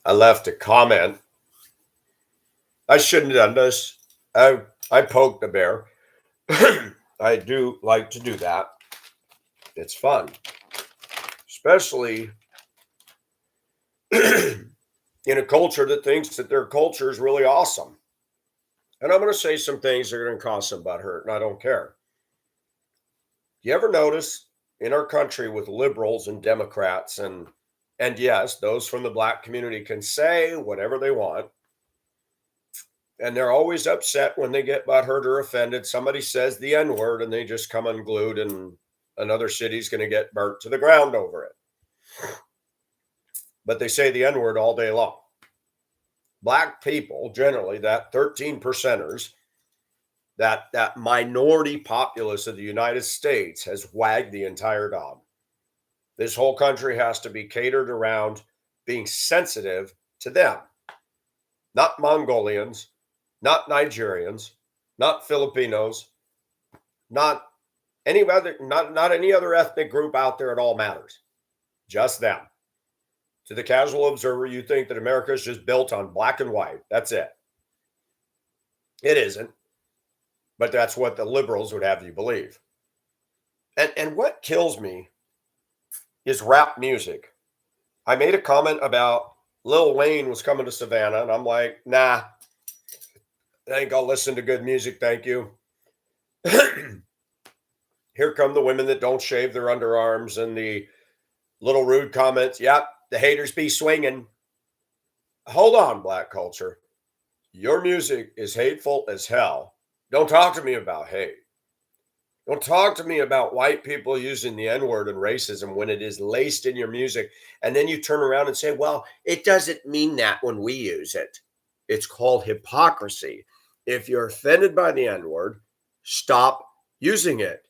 I left a comment. I shouldn't have done this. I poked the bear. I do like to do that. It's fun, especially in a culture that thinks that their culture is really awesome. And I'm going to say some things that are going to cause some butthurt, and I don't care. You ever notice in our country with liberals and Democrats and yes, those from the black community can say whatever they want, and they're always upset when they get butthurt or offended. Somebody says the N word, and they just come unglued, and another city's going to get burnt to the ground over it. But they say the N word all day long. Black people, generally, that 13 percenters, that minority populace of the United States has wagged the entire dog. This whole country has to be catered around being sensitive to them, not Mongolians, not Nigerians, not Filipinos, not any other ethnic group out there at all matters. Just them. To the casual observer, you think that America is just built on black and white. That's it. It isn't. But that's what the liberals would have you believe. And what kills me is rap music. I made a comment about Lil Wayne was coming to Savannah, and I'm like, nah, I think I'll listen to good music, thank you. Here come the women that don't shave their underarms and the little rude comments. Yep, the haters be swinging. Hold on, black culture. Your music is hateful as hell. Don't talk to me about hate. Don't talk to me about white people using the N word and racism when it is laced in your music. And then you turn around and say, well, it doesn't mean that when we use it. It's called hypocrisy. If you're offended by the N word, stop using it.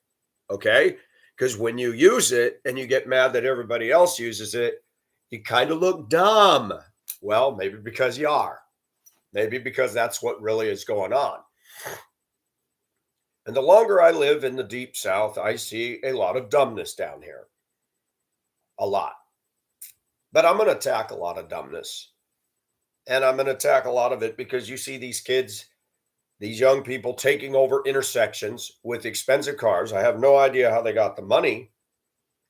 Okay? Because when you use it and you get mad that everybody else uses it, you kind of look dumb. Well, maybe because you are. Maybe because that's what really is going on. And the longer I live in the deep South, I see a lot of dumbness down here. A lot. But I'm going to attack a lot of dumbness. And I'm going to attack a lot of it because you see these kids, these young people taking over intersections with expensive cars. I have no idea how they got the money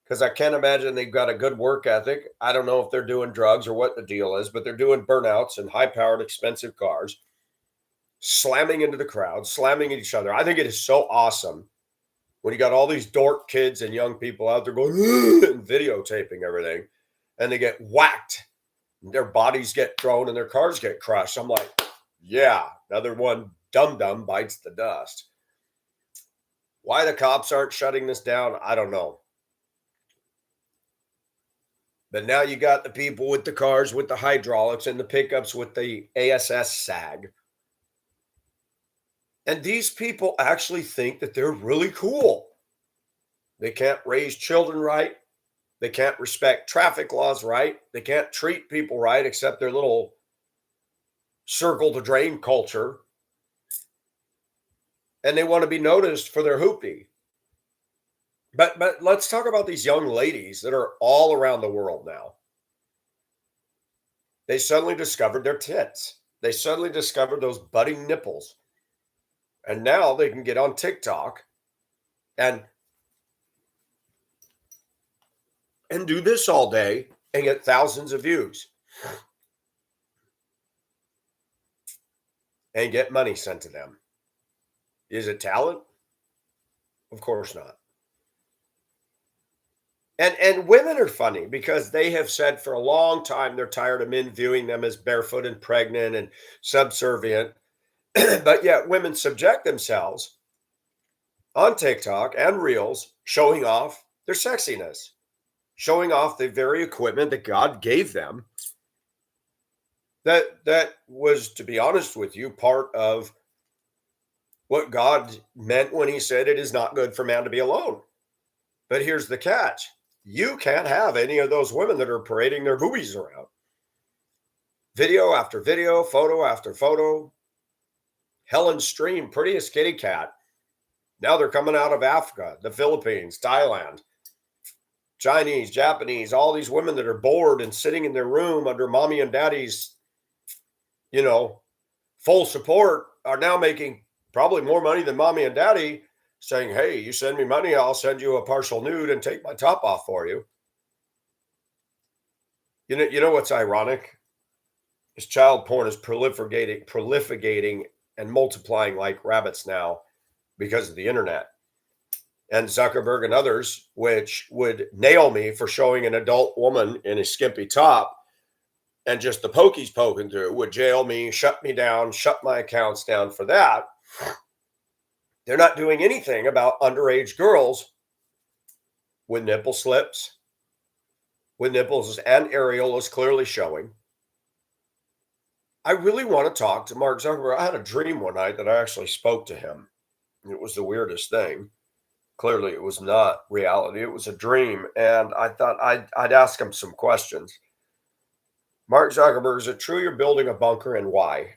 because I can't imagine they've got a good work ethic. I don't know if they're doing drugs or what the deal is, but they're doing burnouts in high-powered, expensive cars, slamming into the crowd, slamming at each other. I think it is so awesome when you got all these dork kids and young people out there going and videotaping everything, and they get whacked. Their bodies get thrown and their cars get crushed. I'm like, yeah, another one dum-dum bites the dust. Why the cops aren't shutting this down, I don't know. But now you got the people with the cars with the hydraulics and the pickups with the ASS SAG. And these people actually think that they're really cool. They can't raise children right. They can't respect traffic laws right. They can't treat people right except their little circle the drain culture. And they want to be noticed for their hoopty. But let's talk about these young ladies that are all around the world now. They suddenly discovered their tits. They suddenly discovered those budding nipples. And now they can get on TikTok and do this all day and get thousands of views and get money sent to them. Is it talent? Of course not. And women are funny because they have said for a long time they're tired of men viewing them as barefoot and pregnant and subservient. But yet women subject themselves on TikTok and Reels showing off their sexiness, showing off the very equipment that God gave them. That was, to be honest with you, part of what God meant when he said it is not good for man to be alone. But here's the catch. You can't have any of those women that are parading their boobies around. Video after video, photo after photo. Helen Stream, prettiest kitty cat. Now they're coming out of Africa, the Philippines, Thailand. Chinese, Japanese, all these women that are bored and sitting in their room under mommy and daddy's, you know, full support are now making probably more money than mommy and daddy, saying, "Hey, you send me money, I'll send you a partial nude and take my top off for you." You know what's ironic? Is child porn is proliferating and multiplying like rabbits now because of the internet. And Zuckerberg and others, which would nail me for showing an adult woman in a skimpy top and just the pokies poking through, would jail me, shut me down, shut my accounts down for that. They're not doing anything about underage girls with nipple slips, with nipples and areolas clearly showing. I really want to talk to Mark Zuckerberg. I had a dream one night that I actually spoke to him. It was the weirdest thing. Clearly, it was not reality. It was a dream. And I thought I'd ask him some questions. Mark Zuckerberg, is it true you're building a bunker, and why?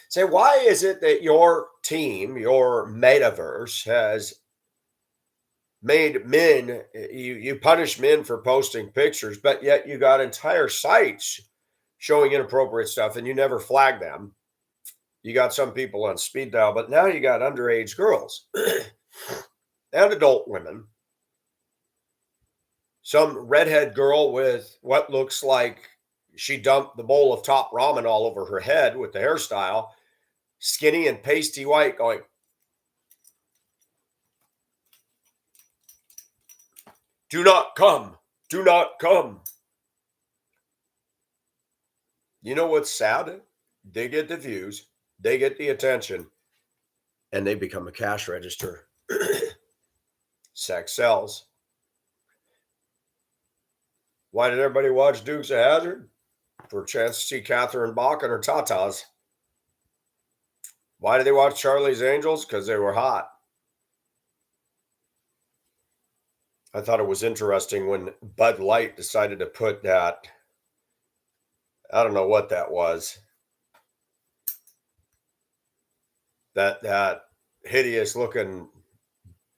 Say, why is it that your team, your metaverse, has made men, you punish men for posting pictures, but yet you got entire sites showing inappropriate stuff and you never flag them? You got some people on speed dial, but now you got underage girls and adult women. Some redhead girl with what looks like she dumped the bowl of top ramen all over her head with the hairstyle, skinny and pasty white, going, "Do not come. Do not come." You know what's sad? They get the views, they get the attention, and they become a cash register. Sex sells. Why did everybody watch Dukes of Hazzard? For a chance to see Catherine Bach and her tatas. Why did they watch Charlie's Angels? Because they were hot. I thought it was interesting when Bud Light decided to put that, I don't know what that was, that hideous looking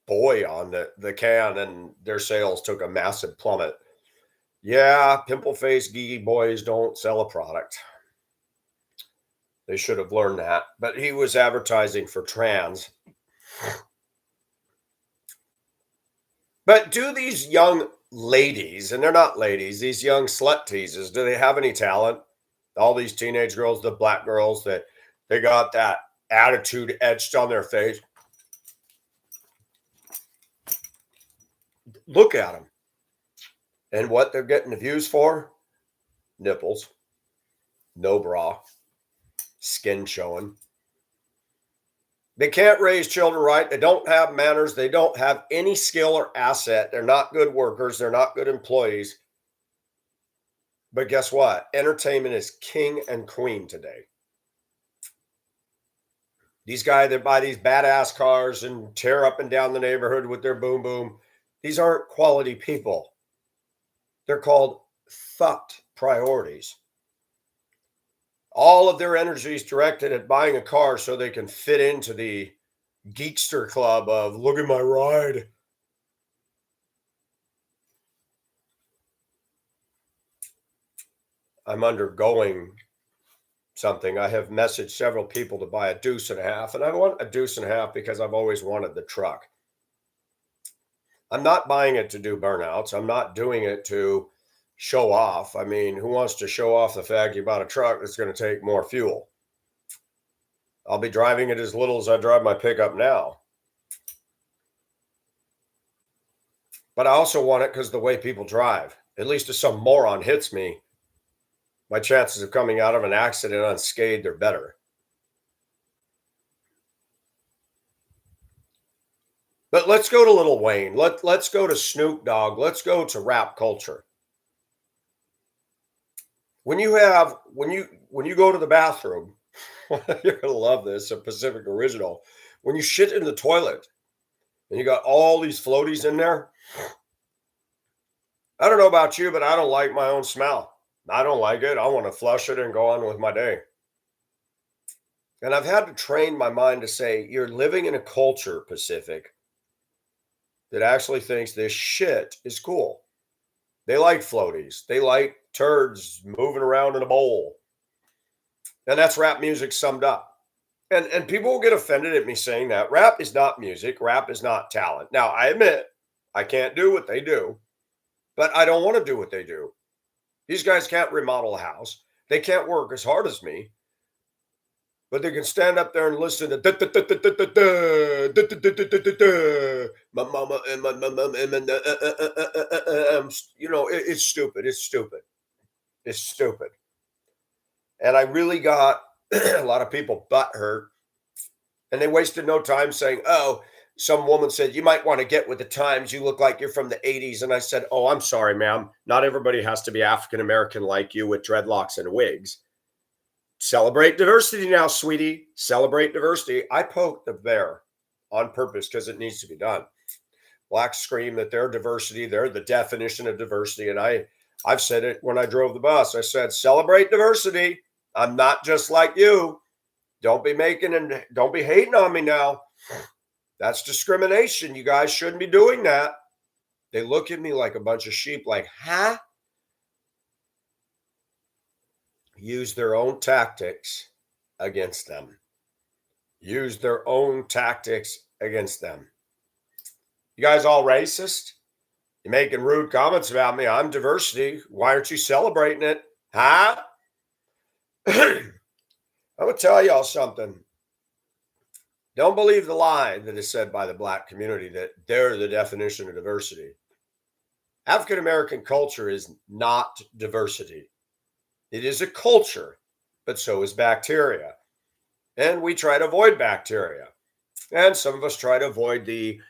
boy on the can, and their sales took a massive plummet. Yeah, pimple faced geeky boys don't sell a product. They should have learned that. But he was advertising for trans. But do these young ladies, and they're not ladies, these young slut teases, do they have any talent? All these teenage girls, the black girls, that they got that attitude etched on their face. Look at them. And what they're getting the views for? Nipples, no bra, skin showing. They can't raise children right. They don't have manners. They don't have any skill or asset. They're not good workers. They're not good employees. But guess what? Entertainment is king and queen today. These guys that buy these badass cars and tear up and down the neighborhood with their boom boom, these aren't quality people. They're called thought priorities. All of their energy is directed at buying a car so they can fit into the geekster club of, look at my ride. I'm undergoing something. I have messaged several people to buy a Deuce and a half, and I want a Deuce and a half because I've always wanted the truck. I'm not buying it to do burnouts. I'm not doing it to show off. I mean, who wants to show off the fact you bought a truck that's going to take more fuel? I'll be driving it as little as I drive my pickup now. But I also want it because the way people drive, at least if some moron hits me, my chances of coming out of an accident unscathed are better. But let's go to Lil Wayne. Let's go to Snoop Dogg. Let's go to rap culture. When you go to the bathroom, you're gonna love this, a Pacific original. When you shit in the toilet and you got all these floaties in there, I don't know about you, but I don't like my own smell. I don't like it. I want to flush it and go on with my day. And I've had to train my mind to say, you're living in a culture, Pacific, that actually thinks this shit is cool. They like floaties. They like turds moving around in a bowl. And that's rap music summed up. And people will get offended at me saying that. Rap is not music. Rap is not talent. Now, I admit I can't do what they do, but I don't want to do what they do. These guys can't remodel a house. They can't work as hard as me, but they can stand up there and listen to my mama and my mama and you know, it's stupid. It's stupid. It's stupid. And I really got a lot of people butt hurt, and they wasted no time saying, "Oh, some woman said you might want to get with the times. You look like you're from the '80s." And I said, "Oh, I'm sorry, ma'am. Not everybody has to be African American like you with dreadlocks and wigs. Celebrate diversity now, sweetie. Celebrate diversity." I poked the bear on purpose because it needs to be done. Blacks scream that they're diversity, they're the definition of diversity. And I've said it when I drove the bus. I said, celebrate diversity. I'm not just like you. Don't be making and don't be hating on me now. That's discrimination. You guys shouldn't be doing that. They look at me like a bunch of sheep, like, huh? Use their own tactics against them. Use their own tactics against them. You guys all racist? You're making rude comments about me. I'm diversity. Why aren't you celebrating it? Huh? I'm going to tell y'all something. Don't believe the lie that is said by the Black community that they're the definition of diversity. African American culture is not diversity. It is a culture, but so is bacteria. And we try to avoid bacteria. And some of us try to avoid the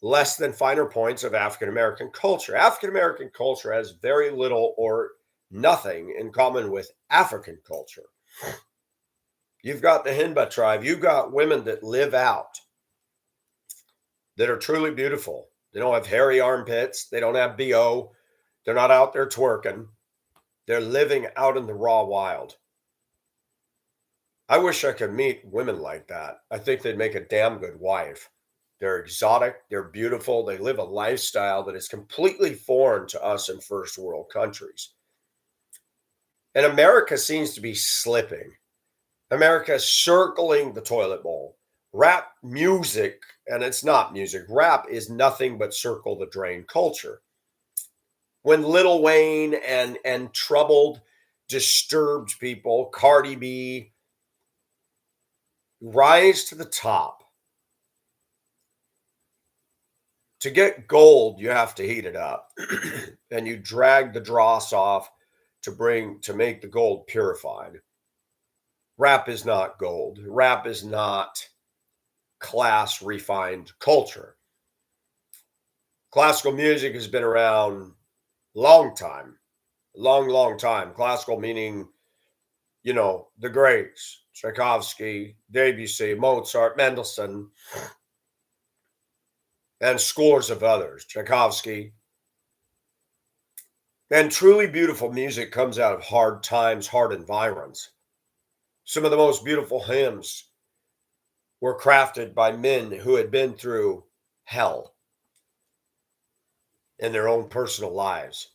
less than finer points of African American culture. African American culture has very little or nothing in common with African culture. You've got the Himba tribe. You've got women that live out, that are truly beautiful. They don't have hairy armpits. They don't have BO. They're not out there twerking. They're living out in the raw wild. I wish I could meet women like that. I think they'd make a damn good wife. They're exotic. They're beautiful. They live a lifestyle that is completely foreign to us in first world countries. And America seems to be slipping. America is circling the toilet bowl. Rap music, and it's not music. Rap is nothing but circle the drain culture. When Lil Wayne and troubled, disturbed people, Cardi B, rise to the top. To get gold, you have to heat it up. And you drag the dross off to make the gold purified. Rap is not gold. Rap is not class refined culture. Classical music has been around long time. Long time. Classical meaning, you know, the greats. Tchaikovsky, Debussy, Mozart, Mendelssohn, and scores of others. Tchaikovsky. And truly beautiful music comes out of hard times, hard environs. Some of the most beautiful hymns were crafted by men who had been through hell in their own personal lives.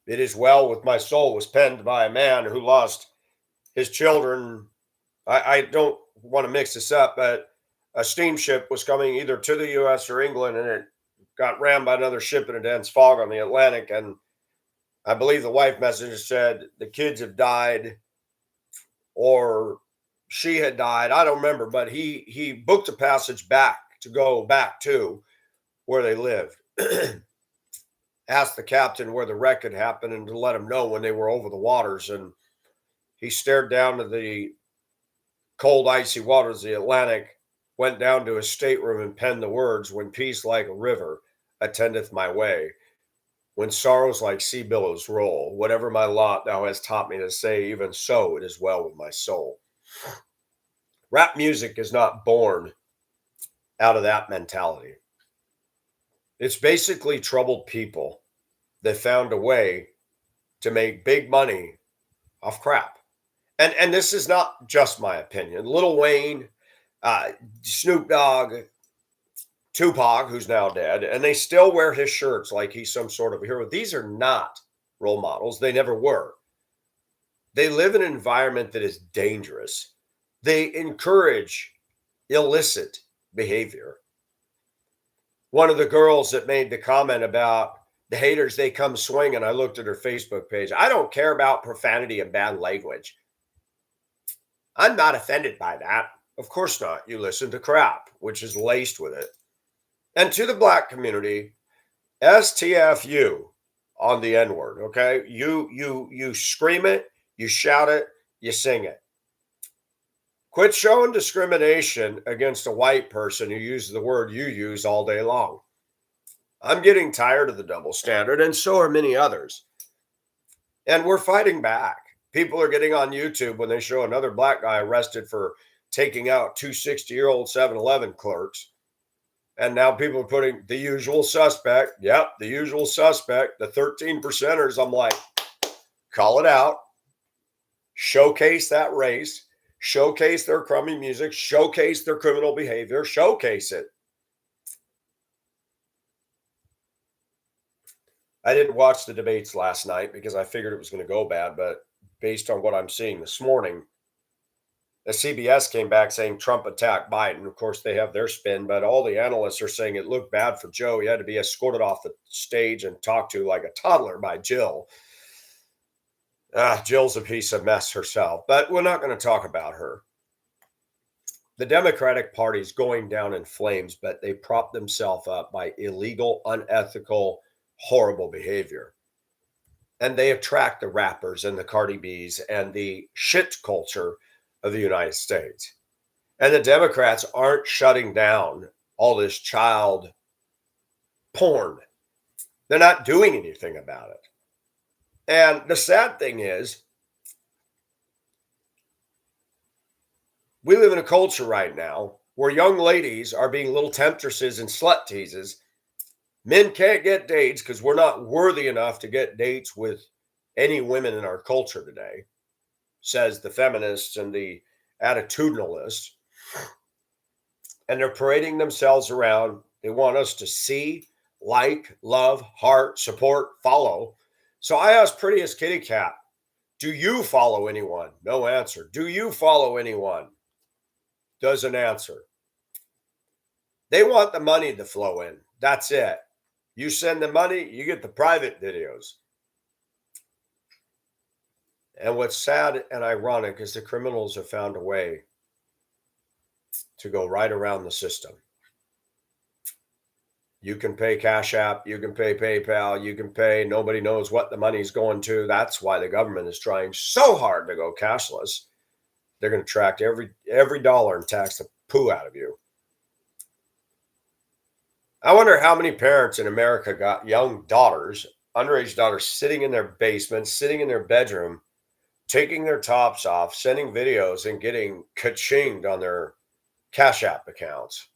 It Is Well With My Soul was penned by a man who lost his children. I don't want to mix this up, but a steamship was coming either to the U.S. or England, and it got rammed by another ship in a dense fog on the Atlantic. And I believe the wife messenger said the kids have died or she had died. I don't remember, but he booked a passage back to go back to where they lived. Asked the captain where the wreck had happened and to let him know when they were over the waters. And he stared down to the cold, icy waters of the Atlantic, went down to his stateroom and penned the words, "When peace like a river attendeth my way, when sorrows like sea billows roll, whatever my lot thou hast taught me to say, even so it is well with my soul." Rap music is not born out of that mentality. It's basically troubled people that found a way to make big money off crap. And this is not just my opinion. Lil Wayne, uh, Snoop Dogg, Tupac, who's now dead, and they still wear his shirts like he's some sort of hero. These are not role models. They never were. They live in an environment that is dangerous. They encourage illicit behavior. One of the girls that made the comment about the haters, they come swinging. I looked at her Facebook page. I don't care about profanity and bad language. I'm not offended by that. Of course not. You listen to crap, which is laced with it. And to the black community, STFU on the N word. Okay, you scream it, you shout it, you sing it. Quit showing discrimination against a white person who uses the word you use all day long. I'm getting tired of the double standard, and so are many others. And we're fighting back. People are getting on YouTube when they show another black guy arrested for taking out two 60-year-old 7-Eleven clerks. And now people are putting the usual suspect. Yep, the usual suspect, the 13%ers. I'm like, call it out. Showcase that race. Showcase their crummy music. Showcase their criminal behavior. Showcase it. I didn't watch the debates last night because I figured it was going to go bad. But based on what I'm seeing this morning, the CBS came back saying Trump attacked Biden. Of course, they have their spin, but all the analysts are saying it looked bad for Joe. He had to be escorted off the stage and talked to like a toddler by Jill. Jill's a piece of mess herself, but we're not going to talk about her. The Democratic Party is going down in flames, but they prop themselves up by illegal, unethical, horrible behavior. And they attract the rappers and the Cardi B's and the shit culture of the United States. And the Democrats aren't shutting down all this child porn. They're not doing anything about it. And the sad thing is, we live in a culture right now where young ladies are being little temptresses and slut teases. Men can't get dates because we're not worthy enough to get dates with any women in our culture today, says the feminists and the attitudinalists. And they're parading themselves around. They want us to see, like, love, heart, support, follow. So I asked Prettiest Kitty Cat, do you follow anyone? No answer. Do you follow anyone? Doesn't answer. They want the money to flow in. That's it. You send the money, you get the private videos. And what's sad and ironic is the criminals have found a way to go right around the system. You can pay Cash App, you can pay PayPal, you can pay, nobody knows what the money's going to. That's why the government is trying so hard to go cashless. They're going to track every dollar and tax the poo out of you. I wonder how many parents in America got young daughters, underage daughters, sitting in their basement, sitting in their bedroom, taking their tops off, sending videos and getting ka-chinged on their Cash App accounts.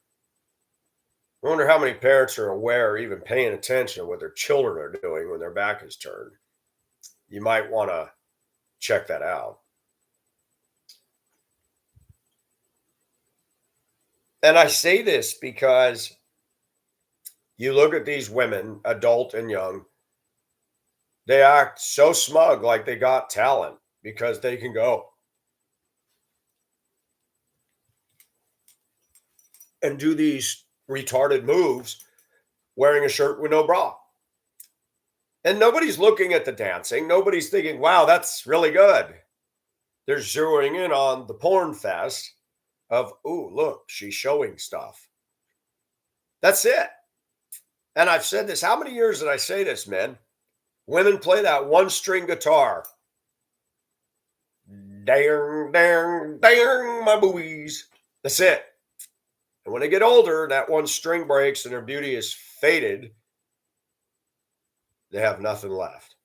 I wonder how many parents are aware or even paying attention to what their children are doing when their back is turned. You might want to check that out. And I say this because you look at these women, adult and young, they act so smug like they got talent because they can go and do these retarded moves wearing a shirt with no bra. And nobody's looking at the dancing. Nobody's thinking, wow, that's really good. They're zeroing in on the porn fest of, ooh, look, she's showing stuff. That's it. And I've said this. How many years did I say this, men? Women play that one string guitar. Dang, dang, dang, my boobies. That's it. And when they get older, that one string breaks and their beauty is faded. They have nothing left.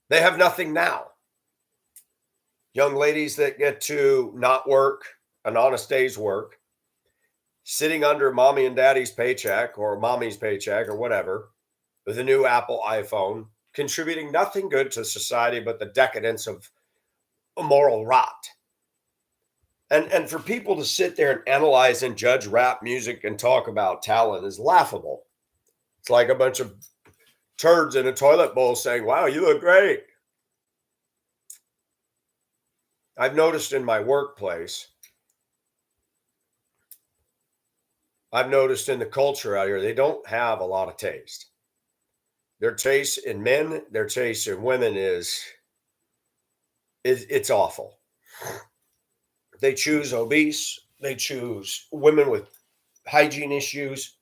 They have nothing now. Young ladies that get to not work an honest day's work, sitting under mommy and daddy's paycheck or mommy's paycheck or whatever, with a new Apple iPhone, contributing nothing good to society but the decadence of moral rot. And for people to sit there and analyze and judge rap music and talk about talent is laughable. It's like a bunch of turds in a toilet bowl saying, "Wow, you look great." I've noticed in my workplace, I've noticed in the culture out here, they don't have a lot of taste. Their taste in men, their taste in women is it's awful. They choose obese, they choose women with hygiene issues.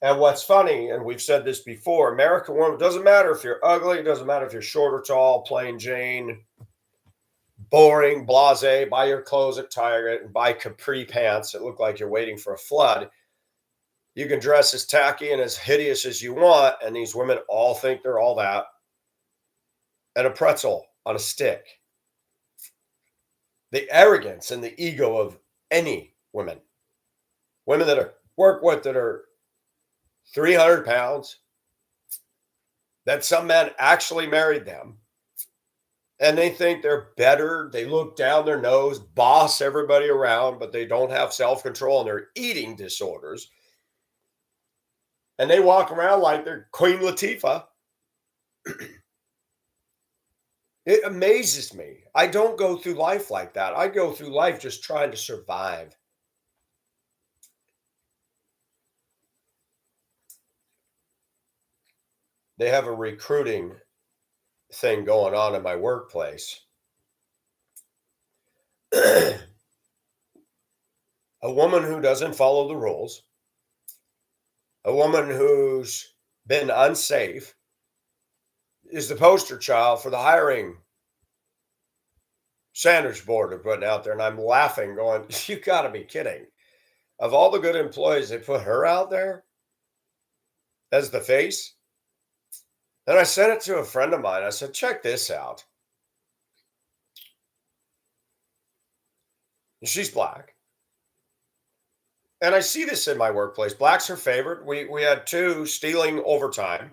And what's funny, and we've said this before, American woman, doesn't matter if you're ugly, it doesn't matter if you're short or tall, plain Jane, boring, blase, buy your clothes at Target and buy capri pants that look like you're waiting for a flood. You can dress as tacky and as hideous as you want, and these women all think they're all that. And a pretzel on a stick. The arrogance and the ego of any women that are work with that are 300 pounds, that some men actually married them, and they think they're better. They look down their nose, boss everybody around, but they don't have self-control and they're eating disorders. And they walk around like they're Queen Latifah. It amazes me. I don't go through life like that. I go through life just trying to survive. They have a recruiting thing going on in my workplace. A woman who doesn't follow the rules, a woman who's been unsafe, is the poster child for the hiring Sanders board are putting out there. And I'm laughing, going, you got to be kidding. Of all the good employees, they put her out there as the face. And I sent it to a friend of mine. I said, check this out. She's black. And I see this in my workplace. Blacks are favored. We had two stealing overtime.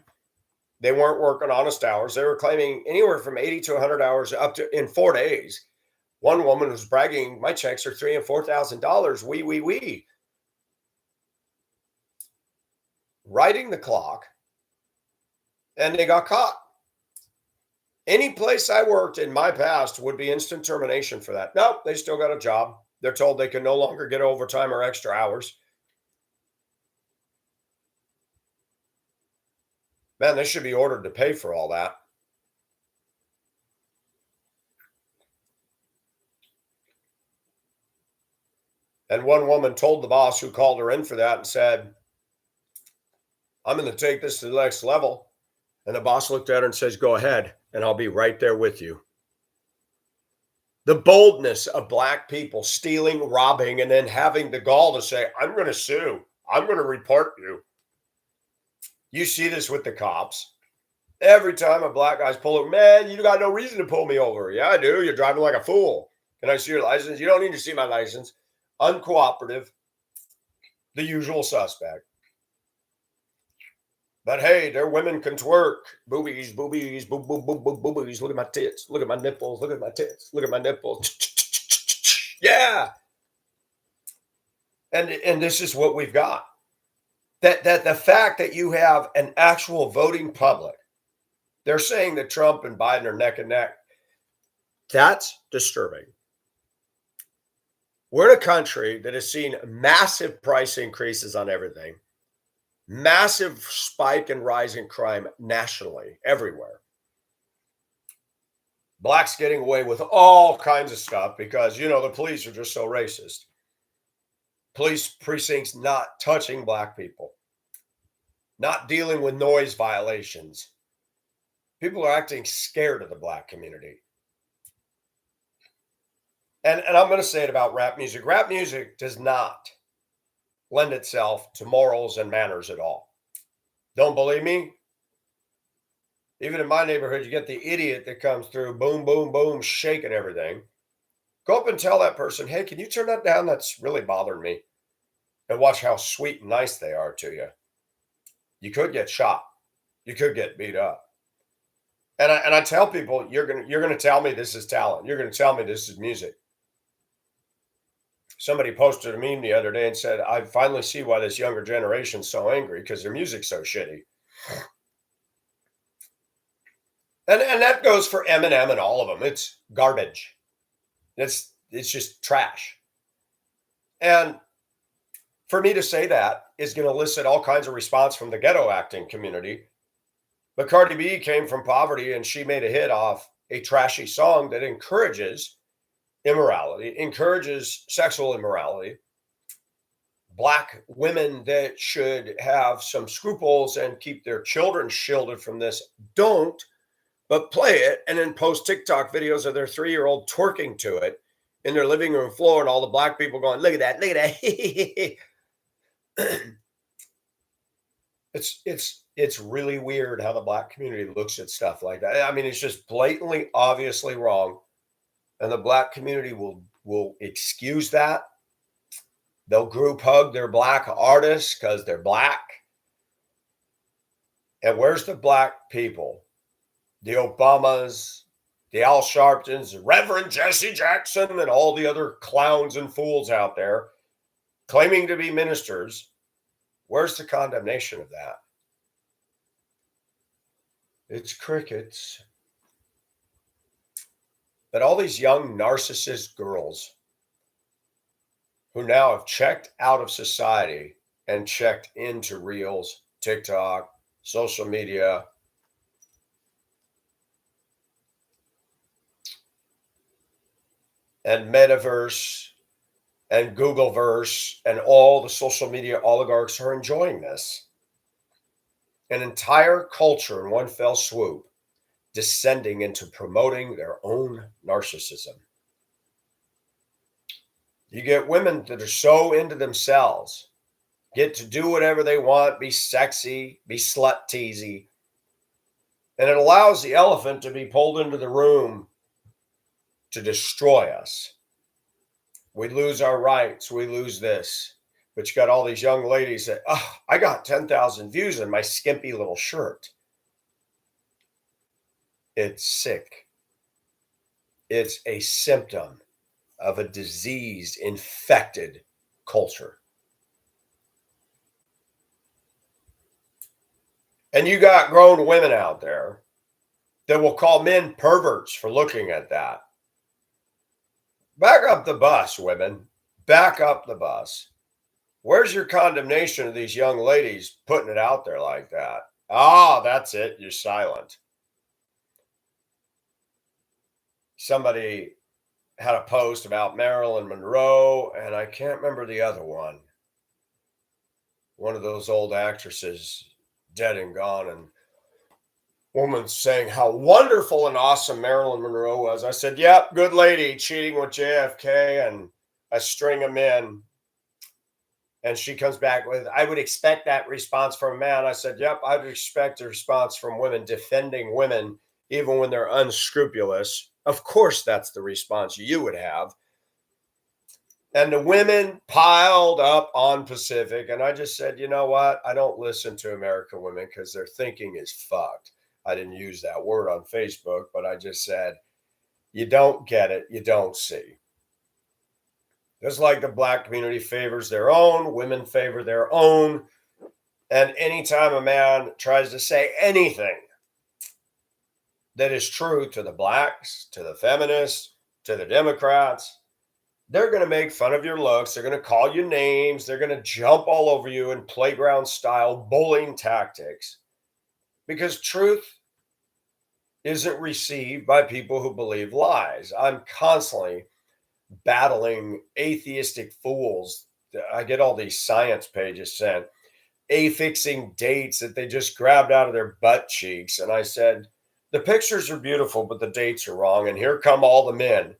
They weren't working honest hours. They were claiming anywhere from 80 to 100 hours up to in 4 days. One woman was bragging, my checks are $3,000 and $4,000. We. Riding the clock. And they got caught. Any place I worked in my past would be instant termination for that. Nope, they still got a job. They're told they can no longer get overtime or extra hours. Man, they should be ordered to pay for all that. And one woman told the boss who called her in for that and said, I'm going to take this to the next level. And the boss looked at her and says, go ahead, and I'll be right there with you. The boldness of black people stealing, robbing, and then having the gall to say, I'm going to sue. I'm going to report you. You see this with the cops. Every time a black guy's pull over, man, you got no reason to pull me over. Yeah, I do. You're driving like a fool. Can I see your license? You don't need to see my license. Uncooperative. The usual suspect. But hey, their women can twerk. Boobies, boobies, boobies. Look at my tits. Look at my nipples. Look at my tits. Look at my nipples. Yeah. And this is what we've got. That the fact that you have an actual voting public, they're saying that Trump and Biden are neck and neck. That's disturbing. We're in a country that has seen massive price increases on everything. Massive spike and rise in crime nationally, everywhere. Blacks getting away with all kinds of stuff because, the police are just so racist. Police precincts not touching black people, not dealing with noise violations. People are acting scared of the black community. And I'm going to say it about rap music. Rap music does not lend itself to morals and manners at all. Don't believe me? Even in my neighborhood, you get the idiot that comes through, boom, boom, boom, shaking everything. Go up and tell that person, hey, can you turn that down? That's really bothering me. And watch how sweet and nice they are to you. You could get shot. You could get beat up. And I tell people, you're gonna tell me this is talent. You're gonna tell me this is music. Somebody posted a meme the other day and said, I finally see why this younger generation's so angry because their music's so shitty. And that goes for Eminem and all of them. It's garbage. It's just trash. And for me to say that is going to elicit all kinds of response from the ghetto acting community. But Cardi B came from poverty and she made a hit off a trashy song that encourages immorality, encourages sexual immorality. Black women that should have some scruples and keep their children shielded from this don't, but play it and then post TikTok videos of their 3-year-old twerking to it in their living room floor, and all the black people going, look at that, look at that. It's really weird how the black community looks at stuff like that. I mean, it's just blatantly, obviously wrong. And the black community will excuse that. They'll group hug their black artists because they're black. And where's the black people? The Obamas, the Al Sharptons, Reverend Jesse Jackson, and all the other clowns and fools out there claiming to be ministers. Where's the condemnation of that? It's crickets. But all these young narcissist girls who now have checked out of society and checked into Reels, TikTok, social media, and Metaverse and Googleverse and all the social media oligarchs are enjoying this. An entire culture in one fell swoop descending into promoting their own narcissism. You get women that are so into themselves, get to do whatever they want, be sexy, be slut teasy, and it allows the elephant to be pulled into the room to destroy us. We lose our rights, we lose this. But you got all these young ladies that, oh, I got 10,000 views in my skimpy little shirt. It's sick. It's a symptom of a diseased, infected culture. And you got grown women out there that will call men perverts for looking at that. Back up the bus, women. Back up the bus. Where's your condemnation of these young ladies putting it out there like that? Ah, that's it. You're silent. Somebody had a post about Marilyn Monroe, and I can't remember the other one. One of those old actresses, dead and gone, and woman saying how wonderful and awesome Marilyn Monroe was. I said, yep, good lady, cheating with JFK and a string of men. And she comes back with, I would expect that response from a man. I said, yep, I would expect a response from women defending women, even when they're unscrupulous. Of course, that's the response you would have. And the women piled up on Pacific. And I just said, you know what? I don't listen to American women because their thinking is fucked. I didn't use that word on Facebook, but I just said, you don't get it. You don't see. Just like the black community favors their own, women favor their own. And anytime a man tries to say anything that is true to the blacks, to the feminists, to the Democrats, they're going to make fun of your looks. They're going to call you names. They're going to jump all over you in playground style bullying tactics, because truth isn't received by people who believe lies. I'm constantly battling atheistic fools. I get all these science pages sent, affixing dates that they just grabbed out of their butt cheeks. And I said, the pictures are beautiful, but the dates are wrong. And here come all the men.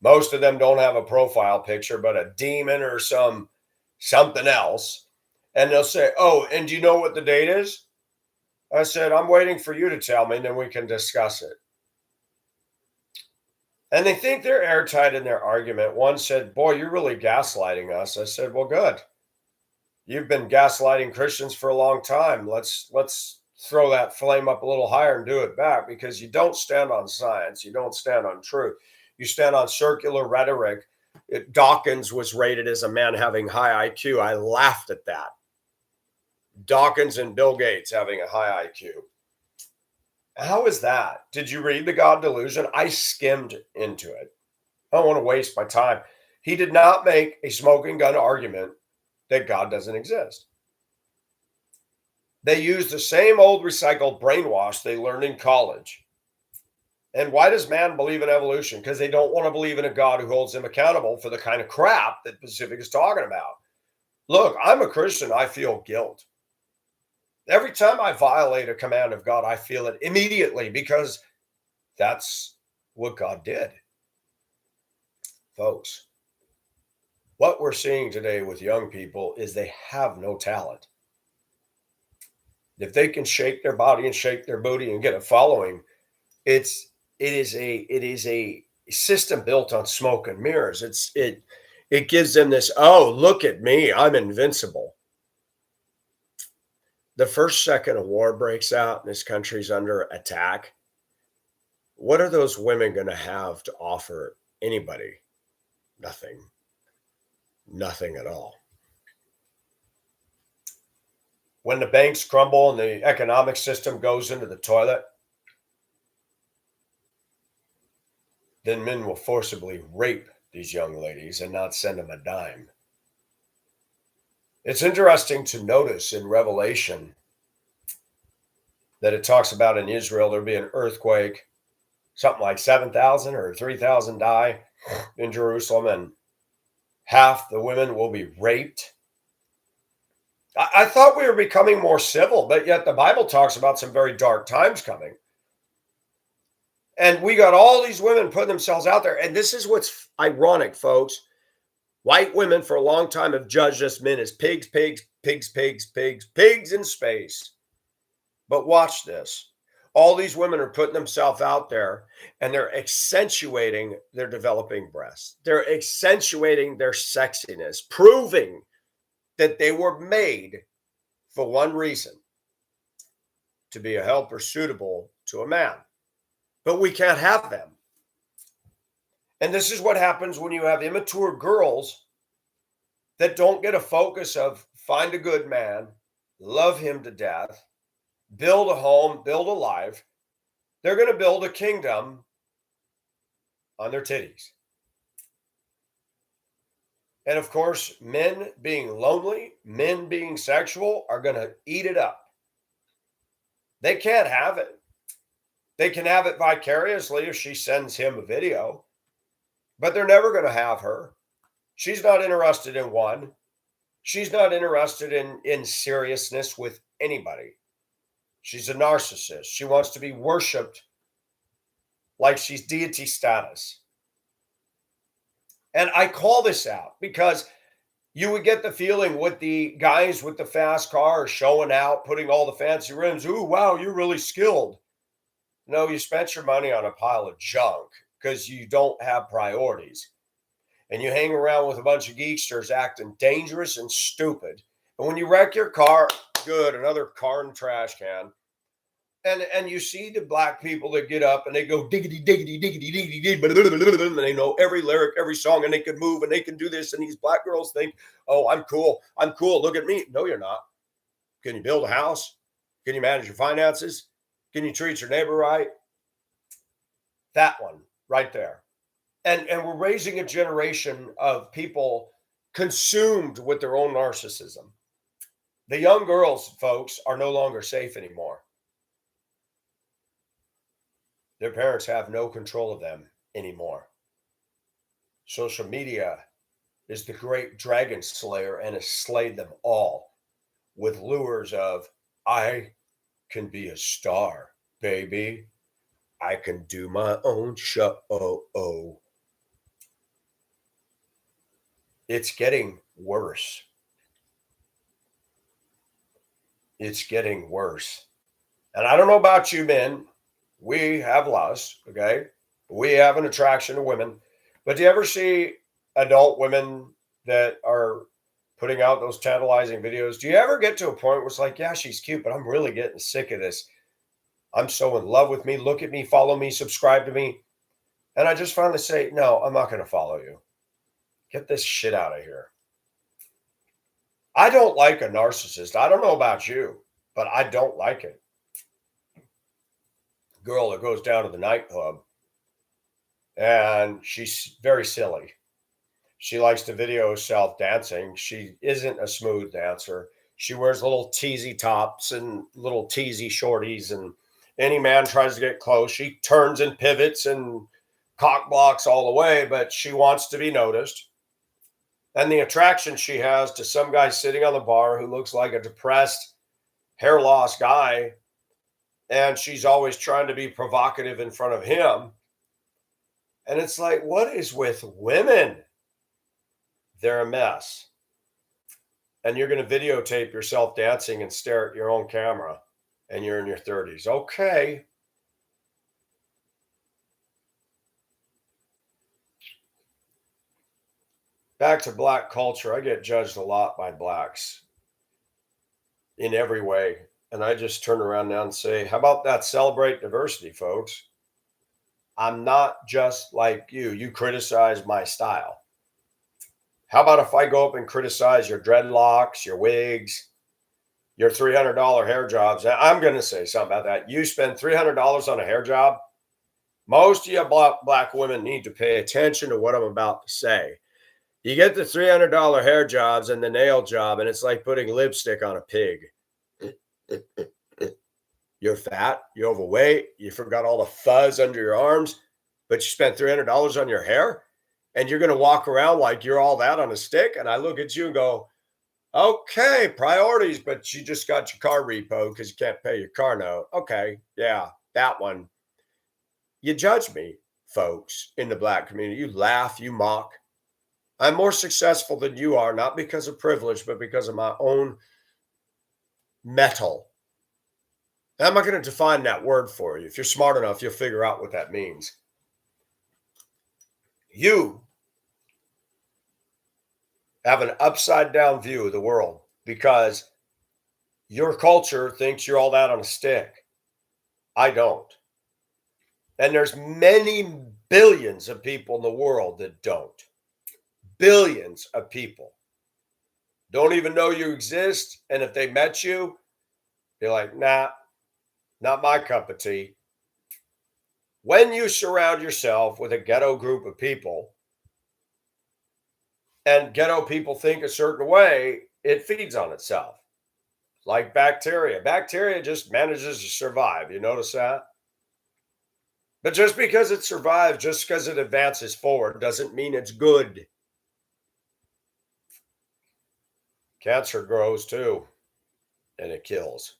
Most of them don't have a profile picture, but a demon or something else. And they'll say, oh, and do you know what the date is? I said, I'm waiting for you to tell me, and then we can discuss it. And they think they're airtight in their argument. One said, boy, you're really gaslighting us. I said, well, good. You've been gaslighting Christians for a long time. Let's throw that flame up a little higher and do it back, because you don't stand on science. You don't stand on truth. You stand on circular rhetoric Dawkins was rated as a man having high IQ. I laughed at that. Dawkins and Bill Gates having a high IQ. How is that? Did you read The God Delusion? I skimmed into it. I don't want to waste my time. He did not make a smoking gun argument that God doesn't exist. They use the same old recycled brainwash they learned in college. And why does man believe in evolution? Because they don't want to believe in a God who holds them accountable for the kind of crap that Pacific is talking about. Look, I'm a Christian. I feel guilt. Every time I violate a command of God, I feel it immediately because that's what God did. Folks, what we're seeing today with young people is they have no talent. If they can shake their body and shake their booty and get a following, it is a system built on smoke and mirrors. It gives them this, oh, look at me, I'm invincible. The first second a war breaks out and this country's under attack, what are those women going to have to offer anybody? Nothing. Nothing at all. When the banks crumble and the economic system goes into the toilet, then men will forcibly rape these young ladies and not send them a dime. It's interesting to notice in Revelation that it talks about in Israel there'll be an earthquake, something like 7,000 or 3,000 die in Jerusalem, and half the women will be raped. I thought we were becoming more civil, but yet the Bible talks about some very dark times coming. And we got all these women putting themselves out there. And this is what's ironic, folks. White women for a long time have judged us men as pigs, pigs, pigs, pigs, pigs, pigs in space. But watch this. All these women are putting themselves out there and they're accentuating their developing breasts. They're accentuating their sexiness, proving that they were made for one reason, to be a helper suitable to a man. But we can't have them. And this is what happens when you have immature girls that don't get a focus of find a good man, love him to death, build a home, build a life. They're going to build a kingdom on their titties. And of course, men being lonely, men being sexual are going to eat it up. They can't have it. They can have it vicariously if she sends him a video, but they're never going to have her. She's not interested in one. She's not interested in seriousness with anybody. She's a narcissist. She wants to be worshiped like she's deity status. And I call this out because you would get the feeling with the guys with the fast cars showing out, putting all the fancy rims. Ooh, wow, you're really skilled. No, you spent your money on a pile of junk because you don't have priorities. And you hang around with a bunch of geeksters acting dangerous and stupid. And when you wreck your car, good, another car in the trash can. And you see the black people that get up and they go diggity, diggity, diggity, diggity, and they know every lyric, every song, and they can move and they can do this. And these black girls think, oh, I'm cool. I'm cool. Look at me. No, you're not. Can you build a house? Can you manage your finances? Can you treat your neighbor right? That one right there. And we're raising a generation of people consumed with their own narcissism. The young girls, folks, are no longer safe anymore. Their parents have no control of them anymore. Social media is the great dragon slayer and has slayed them all with lures of, I can be a star, baby. I can do my own show. It's getting worse. It's getting worse. And I don't know about you men. We have lust, okay? We have an attraction to women. But do you ever see adult women that are putting out those tantalizing videos? Do you ever get to a point where it's like, yeah, she's cute, but I'm really getting sick of this. I'm so in love with me. Look at me, follow me, subscribe to me. And I just finally say, no, I'm not going to follow you. Get this shit out of here. I don't like a narcissist. I don't know about you, but I don't like it. Girl that goes down to the nightclub and she's very silly. She likes to video herself dancing. She isn't a smooth dancer. She wears little teasy tops and little teasy shorties, and any man tries to get close, she turns and pivots and cock blocks all the way, but she wants to be noticed. And the attraction she has to some guy sitting on the bar who looks like a depressed, hair loss guy, and she's always trying to be provocative in front of him. And it's like, what is with women? They're a mess. And you're going to videotape yourself dancing and stare at your own camera, and you're in your 30s. Okay. Back to Black culture. I get judged a lot by Blacks in every way. And I just turn around now and say, how about that? Celebrate diversity, folks. I'm not just like you. You criticize my style. How about if I go up and criticize your dreadlocks, your wigs, your $300 hair jobs? I'm going to say something about that. You spend $300 on a hair job. Most of you black women need to pay attention to what I'm about to say. You get the $300 hair jobs and the nail job, and it's like putting lipstick on a pig. You're fat, you're overweight, you forgot all the fuzz under your arms, but you spent $300 on your hair, and you're going to walk around like you're all that on a stick. And I look at you and go, okay, priorities, but you just got your car repoed because you can't pay your car note. Okay, yeah, that one. You judge me, folks, in the Black community. You laugh, you mock. I'm more successful than you are, not because of privilege, but because of my own metal. I'm not going to define that word for you. If you're smart enough, you'll figure out what that means. You have an upside down view of the world because your culture thinks you're all that on a stick. I don't. And there's many billions of people in the world that don't. Billions of people don't even know you exist. And if they met you, they're like, nah, not my cup of tea. When you surround yourself with a ghetto group of people and ghetto people think a certain way, it feeds on itself. Like bacteria. Bacteria just manages to survive. You notice that? But just because it survives, just because it advances forward, doesn't mean it's good. Cancer grows too, and it kills.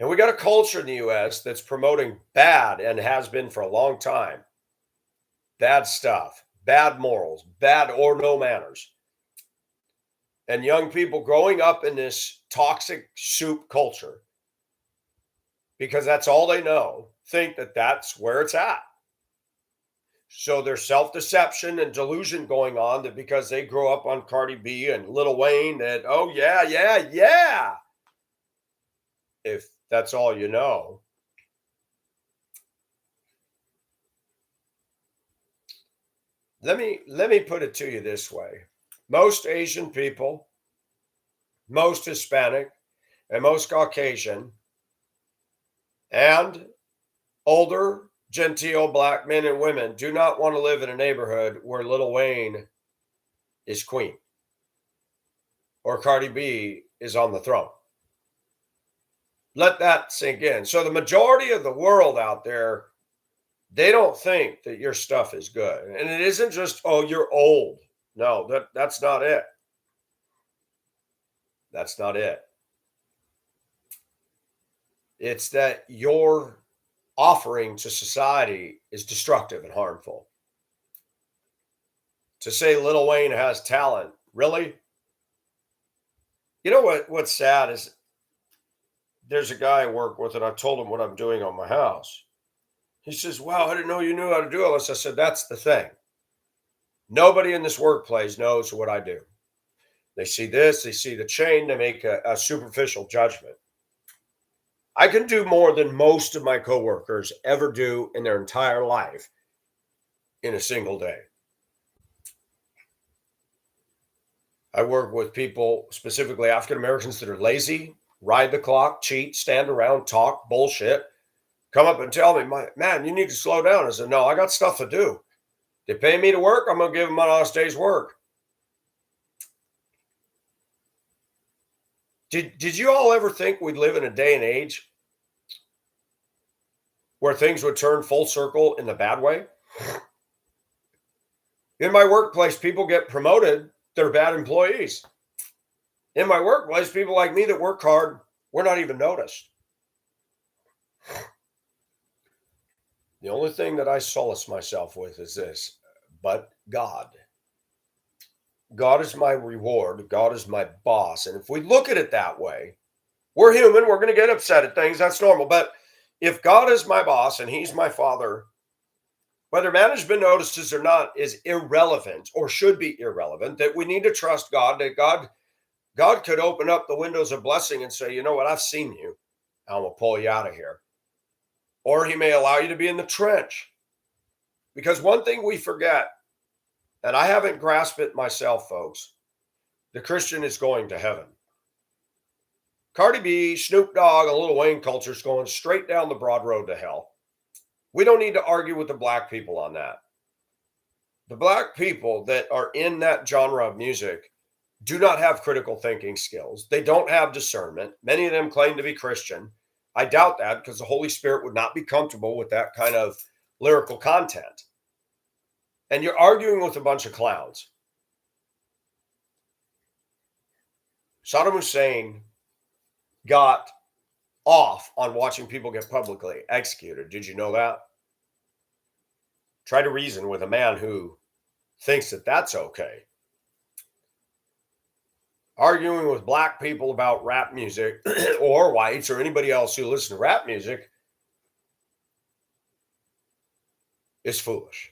And we got a culture in the US that's promoting bad and has been for a long time. Bad stuff, bad morals, bad or no manners. And young people growing up in this toxic soup culture, because that's all they know, think that that's where it's at. So there's self-deception and delusion going on that because they grow up on Cardi B and Lil Wayne that, oh, yeah. If that's all you know. Let me put it to you this way. Most Asian people, most Hispanic, and most Caucasian, and older, genteel Black men and women do not want to live in a neighborhood where Lil Wayne is queen or Cardi B is on the throne. Let that sink in. So the majority of the world out there, they don't think that your stuff is good. And it isn't just, oh, you're old. No, that's not it. That's not it. It's that your offering to society is destructive and harmful. To say Lil Wayne has talent, really? You know what's sad is there's a guy I work with, and I told him what I'm doing on my house. He says, wow, I didn't know you knew how to do all this. I said, that's the thing. Nobody in this workplace knows what I do. They see this, they see the chain, they make a superficial judgment. I can do more than most of my coworkers ever do in their entire life in a single day. I work with people, specifically African Americans, that are lazy, ride the clock, cheat, stand around, talk bullshit, come up and tell me, man, you need to slow down. I said, no, I got stuff to do. They pay me to work. I'm going to give them an honest day's work. Did you all ever think we'd live in a day and age where things would turn full circle in the bad way? In my workplace, people get promoted. They're bad employees. In my workplace, people like me that work hard, we're not even noticed. The only thing that I solace myself with is this, but God. God is my reward. God is my boss. And if we look at it that way, we're human. We're going to get upset at things. That's normal. But if God is my boss and he's my father, whether management notices or not is irrelevant, or should be irrelevant, that we need to trust God, that God could open up the windows of blessing and say, you know what, I've seen you. I'm going to pull you out of here. Or he may allow you to be in the trench. Because one thing we forget, and I haven't grasped it myself, folks, the Christian is going to heaven. Cardi B, Snoop Dogg, and Lil Wayne culture is going straight down the broad road to hell. We don't need to argue with the black people on that. The black people that are in that genre of music do not have critical thinking skills. They don't have discernment. Many of them claim to be Christian. I doubt that, because the Holy Spirit would not be comfortable with that kind of lyrical content. And you're arguing with a bunch of clowns. Saddam Hussein got off on watching people get publicly executed. Did you know that? Try to reason with a man who thinks that that's okay. Arguing with black people about rap music or whites or anybody else who listens to rap music is foolish.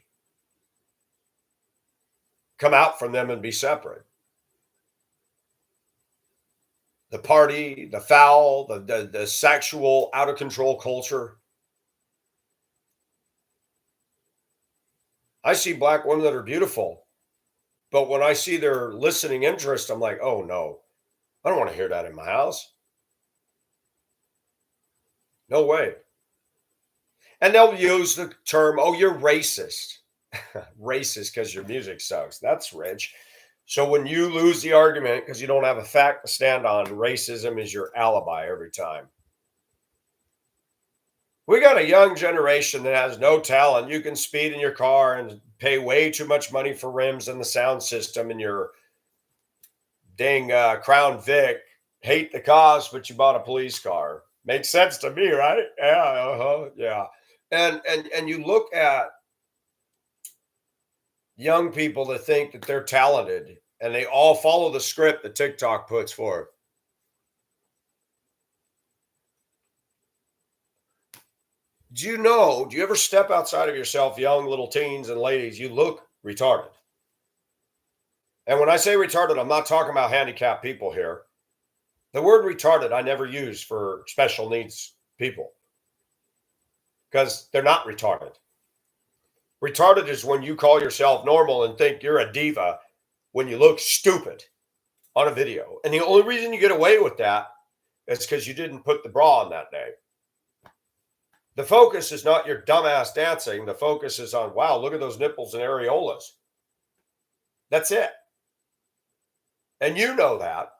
Come out from them and be separate. The party, the foul, the sexual, out of control culture. I see black women that are beautiful, but when I see their listening interest, I'm like, oh no, I don't want to hear that in my house. No way. And they'll use the term, oh, you're racist. Racist because your music sucks. That's rich. So when you lose the argument because you don't have a fact to stand on, racism is your alibi every time. We got a young generation that has no talent. You can speed in your car and pay way too much money for rims and the sound system in your dang Crown Vic. Hate the cause, but you bought a police car. Makes sense to me, right? Yeah, yeah. And you look at young people that think that they're talented and they all follow the script that TikTok puts forth. Do you ever step outside of yourself, young little teens and ladies, you look retarded. And when I say retarded, I'm not talking about handicapped people here. The word retarded I never use for special needs people because they're not retarded. Retarded is when you call yourself normal and think you're a diva when you look stupid on a video. And the only reason you get away with that is because you didn't put the bra on that day. The focus is not your dumbass dancing. The focus is on, wow, look at those nipples and areolas. That's it. And you know that.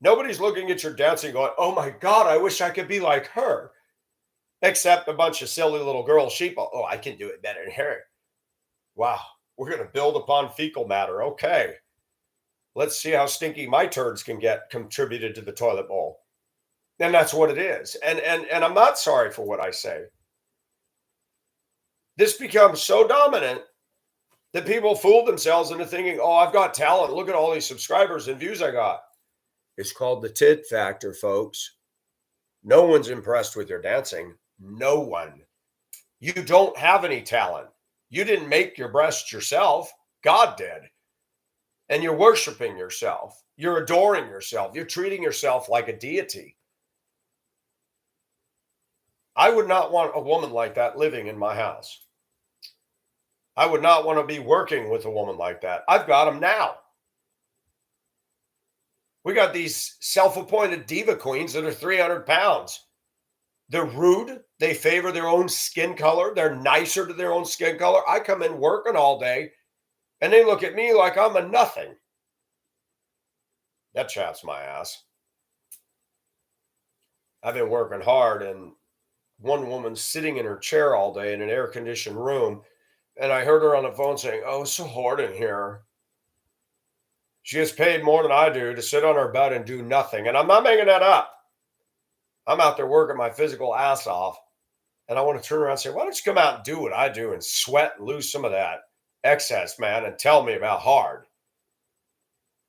Nobody's looking at your dancing going, oh my God, I wish I could be like her. Except a bunch of silly little girl sheeple. Oh, I can do it better than her. Wow, we're going to build upon fecal matter. Okay. Let's see how stinky my turds can get contributed to the toilet bowl. And that's what it is. And I'm not sorry for what I say. This becomes so dominant that people fool themselves into thinking, oh, I've got talent. Look at all these subscribers and views I got. It's called the tit factor, folks. No one's impressed with your dancing. No one. You don't have any talent. You didn't make your breasts yourself. God did. And you're worshiping yourself. You're adoring yourself. You're treating yourself like a deity. I would not want a woman like that living in my house. I would not want to be working with a woman like that. I've got them now. We got these self-appointed diva queens that are 300 pounds. They're rude. They favor their own skin color. They're nicer to their own skin color. I come in working all day and they look at me like I'm a nothing. That chaps my ass. I've been working hard, and one woman's sitting in her chair all day in an air conditioned room. And I heard her on the phone saying, "Oh, it's so hard in here." She gets paid more than I do to sit on her butt and do nothing. And I'm not making that up. I'm out there working my physical ass off. And I want to turn around and say, why don't you come out and do what I do and sweat and lose some of that excess, man, and tell me about hard.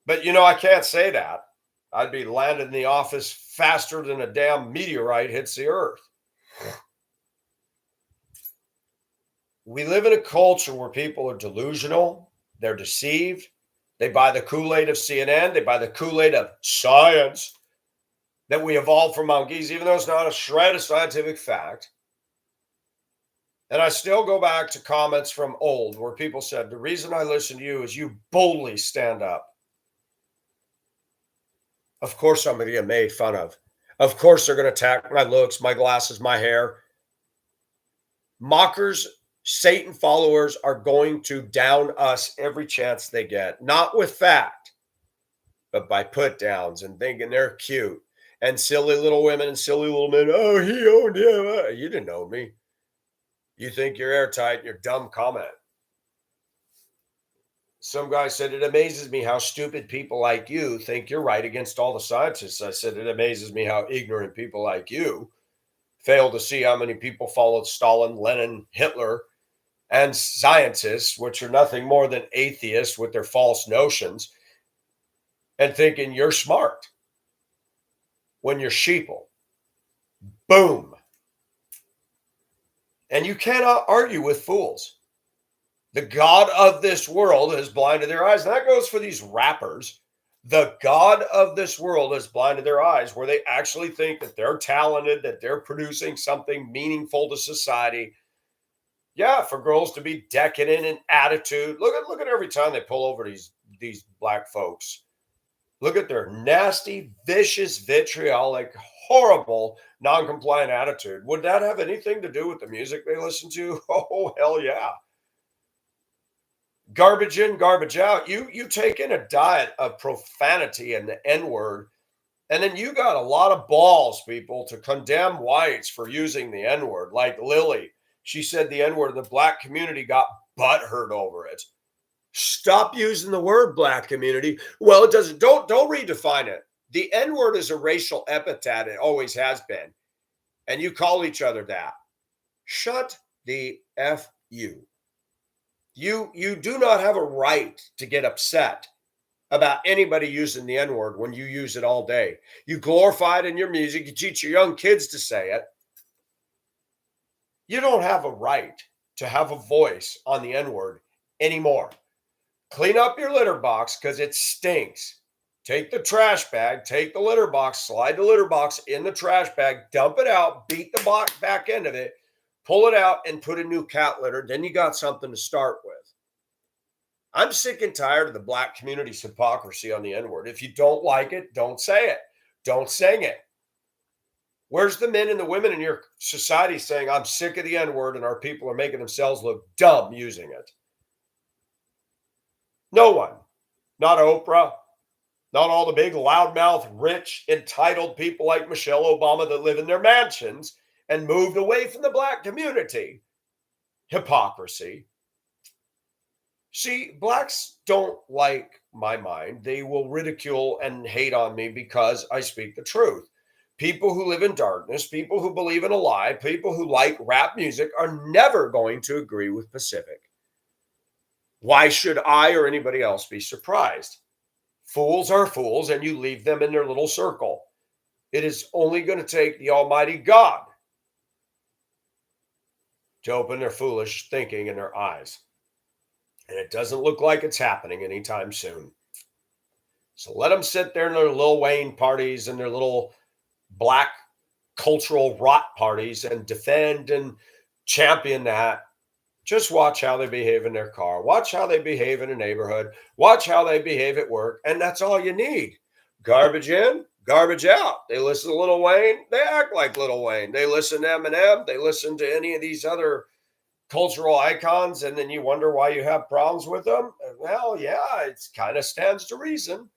But, I can't say that. I'd be landed in the office faster than a damn meteorite hits the earth. We live in a culture where people are delusional. They're deceived. They buy the Kool-Aid of CNN. They buy the Kool-Aid of science that we evolved from monkeys, even though it's not a shred of scientific fact. And I still go back to comments from old where people said, the reason I listen to you is you boldly stand up. Of course, I'm going to get made fun of. Of course, they're going to attack my looks, my glasses, my hair. Mockers, Satan followers are going to down us every chance they get, not with fact, but by put downs and thinking they're cute. And silly little women and silly little men, oh, he owned him. You didn't own me. You think you're airtight in your dumb comment. Some guy said, it amazes me how stupid people like you think you're right against all the scientists. I said, it amazes me how ignorant people like you fail to see how many people followed Stalin, Lenin, Hitler, and scientists, which are nothing more than atheists with their false notions, and thinking you're smart when you're sheeple. Boom. And you cannot argue with fools. The God of this world has blinded their eyes. And that goes for these rappers. The God of this world has blinded their eyes, where they actually think that they're talented, that they're producing something meaningful to society. Yeah, for girls to be decadent in attitude. Look at every time they pull over these black folks. Look at their nasty, vicious, vitriolic, horrible, non-compliant attitude. Would that have anything to do with the music they listen to? Oh, hell yeah. Garbage in, garbage out. You take in a diet of profanity and the N-word, and then you got a lot of balls, people, to condemn whites for using the N-word. Like Lily, she said the N-word, and the black community got butthurt over it. Stop using the word black community. Well, it doesn't. Don't redefine it. The N-word is a racial epithet. It always has been. And you call each other that. Shut the F you. You do not have a right to get upset about anybody using the N-word when you use it all day. You glorify it in your music. You teach your young kids to say it. You don't have a right to have a voice on the N-word anymore. Clean up your litter box because it stinks. Take the trash bag, take the litter box, slide the litter box in the trash bag, dump it out, beat the back end of it, pull it out, and put a new cat litter. Then you got something to start with. I'm sick and tired of the black community's hypocrisy on the N-word. If you don't like it, don't say it. Don't sing it. Where's the men and the women in your society saying, I'm sick of the N-word and our people are making themselves look dumb using it? No one. Not Oprah. Not all the big loudmouth, rich, entitled people like Michelle Obama that live in their mansions and moved away from the black community. Hypocrisy. See, blacks don't like my mind. They will ridicule and hate on me because I speak the truth. People who live in darkness, people who believe in a lie, people who like rap music are never going to agree with Pacific. Why should I or anybody else be surprised? Fools are fools, and you leave them in their little circle. It is only going to take the Almighty God to open their foolish thinking in their eyes. And it doesn't look like it's happening anytime soon. So let them sit there in their Lil Wayne parties and their little black cultural rot parties and defend and champion that. Just watch how they behave in their car. Watch how they behave in a neighborhood. Watch how they behave at work. And that's all you need. Garbage in, garbage out. They listen to Lil Wayne, they act like Lil Wayne. They listen to Eminem, they listen to any of these other cultural icons, and then you wonder why you have problems with them. Well, yeah, it kind of stands to reason.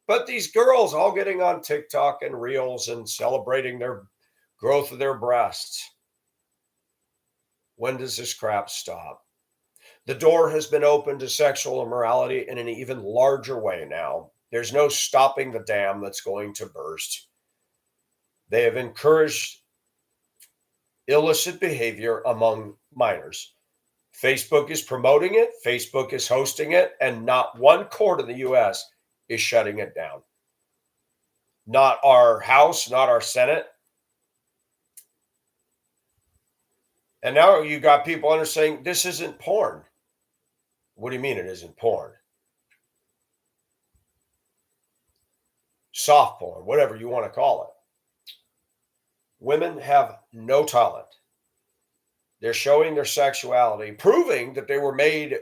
But these girls all getting on TikTok and Reels and celebrating their growth of their breasts. When does this crap stop? The door has been opened to sexual immorality in an even larger way now. There's no stopping the dam that's going to burst. They have encouraged illicit behavior among minors. Facebook is promoting it, Facebook is hosting it, and not one court in the US is shutting it down. Not our House, not our Senate. And now you got people under saying this isn't porn. What do you mean it isn't porn? Soft porn, whatever you want to call it. Women have no talent. They're showing their sexuality, proving that they were made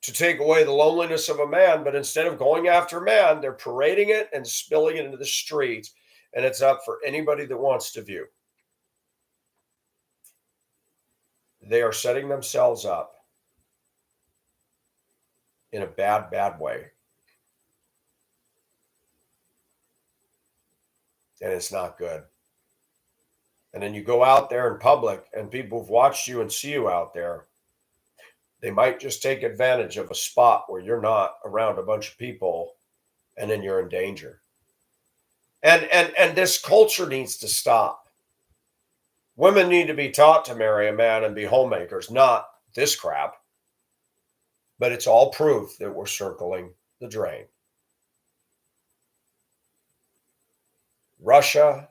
to take away the loneliness of a man, but instead of going after man, they're parading it and spilling it into the streets, and it's up for anybody that wants to view. They are setting themselves up in a bad, bad way. And it's not good. And then you go out there in public and people have watched you and see you out there. They might just take advantage of a spot where you're not around a bunch of people, and then you're in danger. And this culture needs to stop. Women need to be taught to marry a man and be homemakers, not this crap. But it's all proof that we're circling the drain. Russia,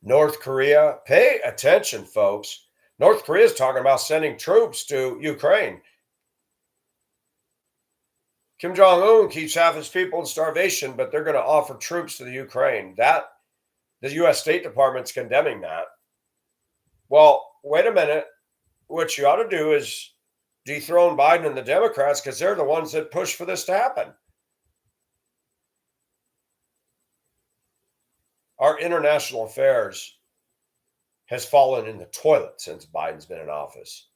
North Korea, pay attention, folks. North Korea is talking about sending troops to Ukraine. Kim Jong-un keeps half his people in starvation, but they're going to offer troops to the Ukraine. That the U.S. State Department's condemning that. Well, wait a minute. What you ought to do is dethrone Biden and the Democrats, because they're the ones that push for this to happen. Our international affairs has fallen in the toilet since Biden's been in office.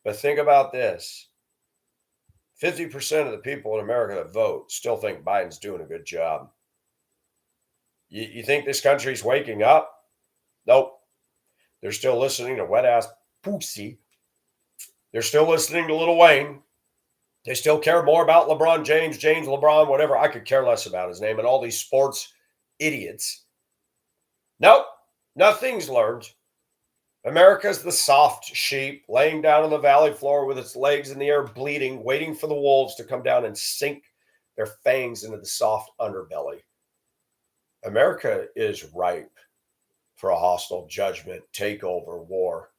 But think about this. 50% of the people in America that vote still think Biden's doing a good job. You think this country's waking up? Nope. They're still listening to wet ass pussy. They're still listening to Lil Wayne. They still care more about LeBron James, LeBron, whatever. I could care less about his name and all these sports idiots. Nope. Nothing's learned. America's the soft sheep laying down on the valley floor with its legs in the air bleeding, waiting for the wolves to come down and sink their fangs into the soft underbelly. America is ripe for a hostile judgment, takeover, war.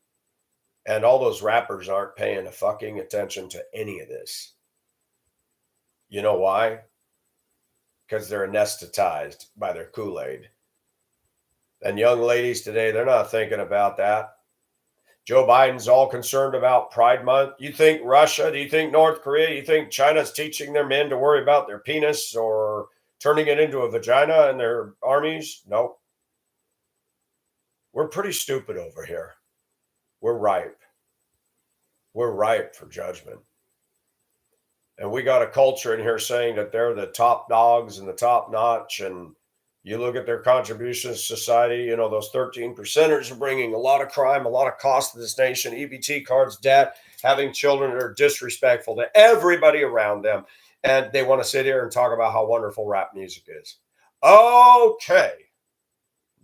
And all those rappers aren't paying a fucking attention to any of this. You know why? Because they're anesthetized by their Kool-Aid. And young ladies today, they're not thinking about that. Joe Biden's all concerned about Pride Month. You think Russia? Do you think North Korea? You think China's teaching their men to worry about their penis or turning it into a vagina in their armies? Nope. We're pretty stupid over here. We're ripe. We're ripe for judgment. And we got a culture in here saying that they're the top dogs and the top notch. And you look at their contributions to society, you know, those 13 percenters are bringing a lot of crime, a lot of cost to this nation, EBT cards, debt, having children that are disrespectful to everybody around them. And they want to sit here and talk about how wonderful rap music is. Okay.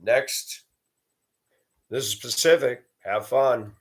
Next. This is Pacific. Have fun.